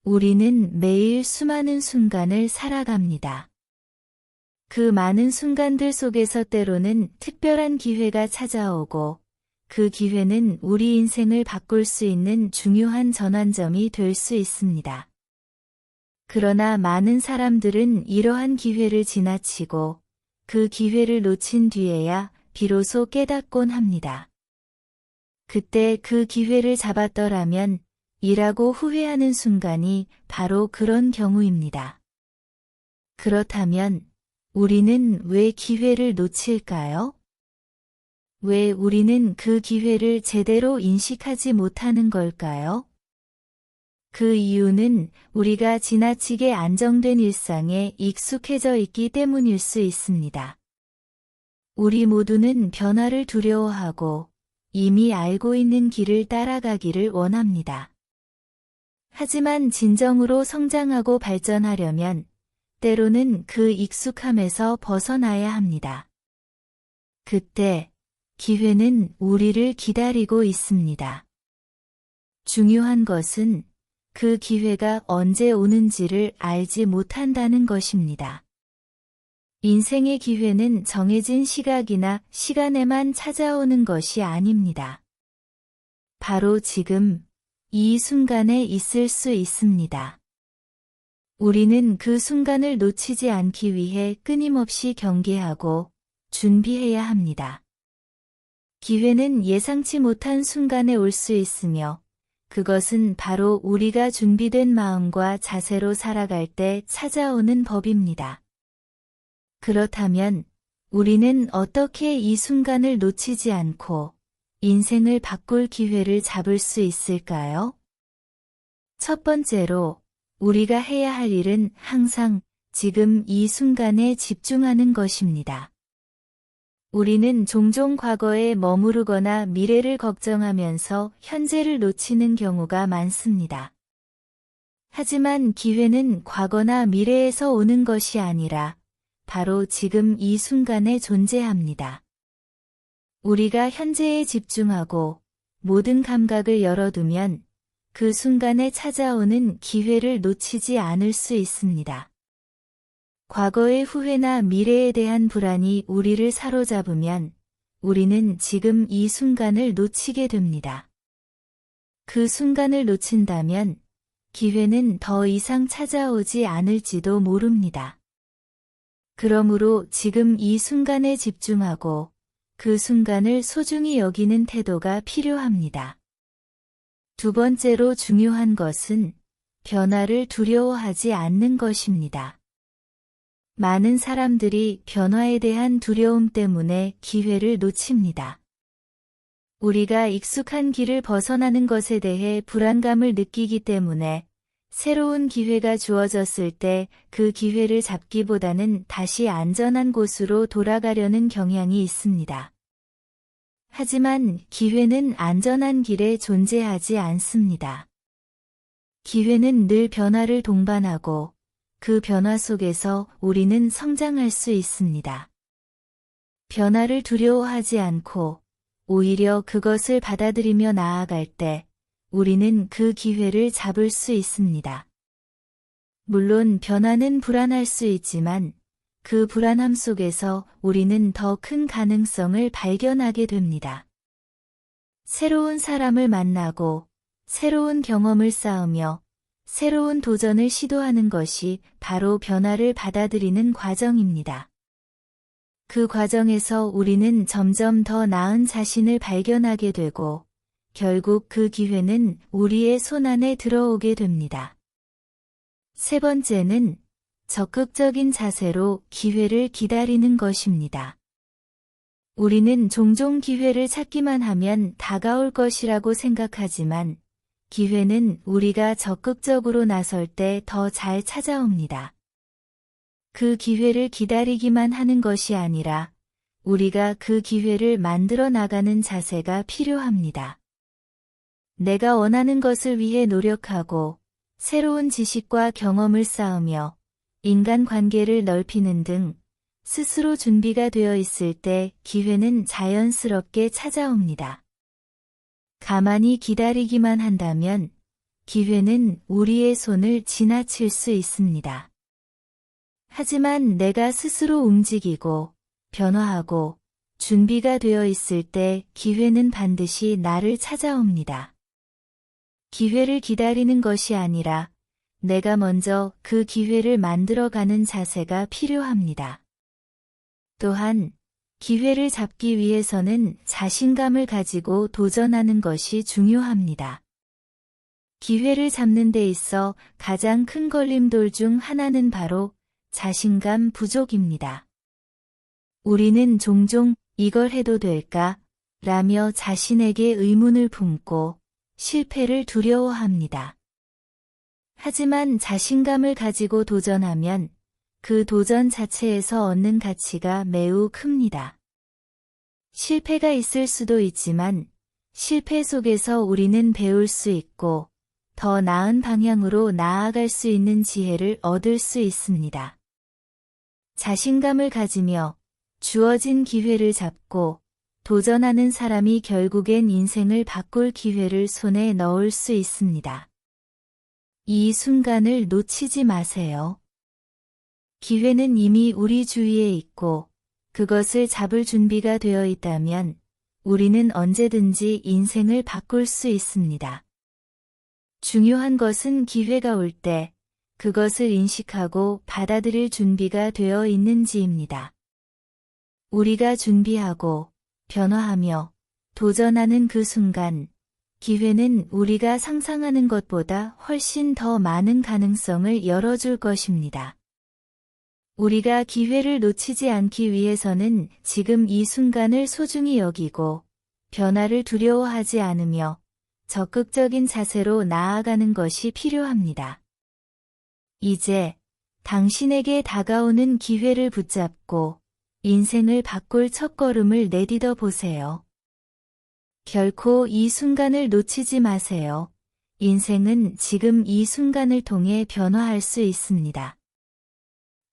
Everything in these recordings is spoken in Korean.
우리는 매일 수많은 순간을 살아갑니다. 그 많은 순간들 속에서 때로는 특별한 기회가 찾아오고 그 기회는 우리 인생을 바꿀 수 있는 중요한 전환점이 될 수 있습니다. 그러나 많은 사람들은 이러한 기회를 지나치고 그 기회를 놓친 뒤에야 비로소 깨닫곤 합니다. 그때 그 기회를 잡았더라면 이라고 후회하는 순간이 바로 그런 경우입니다. 그렇다면 우리는 왜 기회를 놓칠까요? 왜 우리는 그 기회를 제대로 인식하지 못하는 걸까요? 그 이유는 우리가 지나치게 안정된 일상에 익숙해져 있기 때문일 수 있습니다. 우리 모두는 변화를 두려워하고 이미 알고 있는 길을 따라가기를 원합니다. 하지만 진정으로 성장하고 발전하려면 때로는 그 익숙함에서 벗어나야 합니다. 그때 기회는 우리를 기다리고 있습니다. 중요한 것은 그 기회가 언제 오는지를 알지 못한다는 것입니다. 인생의 기회는 정해진 시각이나 시간에만 찾아오는 것이 아닙니다. 바로 지금 이 순간에 있을 수 있습니다. 우리는 그 순간을 놓치지 않기 위해 끊임없이 경계하고 준비해야 합니다. 기회는 예상치 못한 순간에 올 수 있으며 그것은 바로 우리가 준비된 마음과 자세로 살아갈 때 찾아오는 법입니다. 그렇다면 우리는 어떻게 이 순간을 놓치지 않고 인생을 바꿀 기회를 잡을 수 있을까요? 첫 번째로 우리가 해야 할 일은 항상 지금 이 순간에 집중하는 것입니다. 우리는 종종 과거에 머무르거나 미래를 걱정하면서 현재를 놓치는 경우가 많습니다. 하지만 기회는 과거나 미래에서 오는 것이 아니라 바로 지금 이 순간에 존재합니다. 우리가 현재에 집중하고 모든 감각을 열어두면 그 순간에 찾아오는 기회를 놓치지 않을 수 있습니다. 과거의 후회나 미래에 대한 불안이 우리를 사로잡으면 우리는 지금 이 순간을 놓치게 됩니다. 그 순간을 놓친다면 기회는 더 이상 찾아오지 않을지도 모릅니다. 그러므로 지금 이 순간에 집중하고 그 순간을 소중히 여기는 태도가 필요합니다. 두 번째로 중요한 것은 변화를 두려워하지 않는 것입니다. 많은 사람들이 변화에 대한 두려움 때문에 기회를 놓칩니다. 우리가 익숙한 길을 벗어나는 것에 대해 불안감을 느끼기 때문에 새로운 기회가 주어졌을 때 그 기회를 잡기보다는 다시 안전한 곳으로 돌아가려는 경향이 있습니다. 하지만 기회는 안전한 길에 존재하지 않습니다. 기회는 늘 변화를 동반하고 그 변화 속에서 우리는 성장할 수 있습니다. 변화를 두려워하지 않고 오히려 그것을 받아들이며 나아갈 때 우리는 그 기회를 잡을 수 있습니다. 물론 변화는 불안할 수 있지만 그 불안함 속에서 우리는 더 큰 가능성을 발견하게 됩니다. 새로운 사람을 만나고 새로운 경험을 쌓으며 새로운 도전을 시도하는 것이 바로 변화를 받아들이는 과정입니다. 그 과정에서 우리는 점점 더 나은 자신을 발견하게 되고 결국 그 기회는 우리의 손안에 들어오게 됩니다. 세 번째는 적극적인 자세로 기회를 기다리는 것입니다. 우리는 종종 기회를 찾기만 하면 다가올 것이라고 생각하지만 기회는 우리가 적극적으로 나설 때 더 잘 찾아옵니다. 그 기회를 기다리기만 하는 것이 아니라 우리가 그 기회를 만들어 나가는 자세가 필요합니다. 내가 원하는 것을 위해 노력하고 새로운 지식과 경험을 쌓으며 인간관계를 넓히는 등 스스로 준비가 되어 있을 때 기회는 자연스럽게 찾아옵니다. 가만히 기다리기만 한다면 기회는 우리의 손을 지나칠 수 있습니다. 하지만 내가 스스로 움직이고 변화하고 준비가 되어 있을 때 기회는 반드시 나를 찾아옵니다. 기회를 기다리는 것이 아니라 내가 먼저 그 기회를 만들어가는 자세가 필요합니다. 또한 기회를 잡기 위해서는 자신감을 가지고 도전하는 것이 중요합니다. 기회를 잡는 데 있어 가장 큰 걸림돌 중 하나는 바로 자신감 부족입니다. 우리는 종종 이걸 해도 될까? 라며 자신에게 의문을 품고 실패를 두려워합니다. 하지만 자신감을 가지고 도전하면 그 도전 자체에서 얻는 가치가 매우 큽니다. 실패가 있을 수도 있지만 실패 속에서 우리는 배울 수 있고 더 나은 방향으로 나아갈 수 있는 지혜를 얻을 수 있습니다. 자신감을 가지며 주어진 기회를 잡고 도전하는 사람이 결국엔 인생을 바꿀 기회를 손에 넣을 수 있습니다. 이 순간을 놓치지 마세요. 기회는 이미 우리 주위에 있고 그것을 잡을 준비가 되어 있다면 우리는 언제든지 인생을 바꿀 수 있습니다. 중요한 것은 기회가 올 때 그것을 인식하고 받아들일 준비가 되어 있는지입니다. 우리가 준비하고 변화하며 도전하는 그 순간 기회는 우리가 상상하는 것보다 훨씬 더 많은 가능성을 열어줄 것입니다. 우리가 기회를 놓치지 않기 위해서는 지금 이 순간을 소중히 여기고 변화를 두려워하지 않으며 적극적인 자세로 나아가는 것이 필요합니다. 이제 당신에게 다가오는 기회를 붙잡고 인생을 바꿀 첫걸음을 내딛어 보세요. 결코 이 순간을 놓치지 마세요. 인생은 지금 이 순간을 통해 변화할 수 있습니다.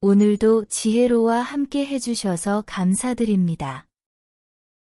오늘도 지혜로와 함께 해주셔서 감사드립니다.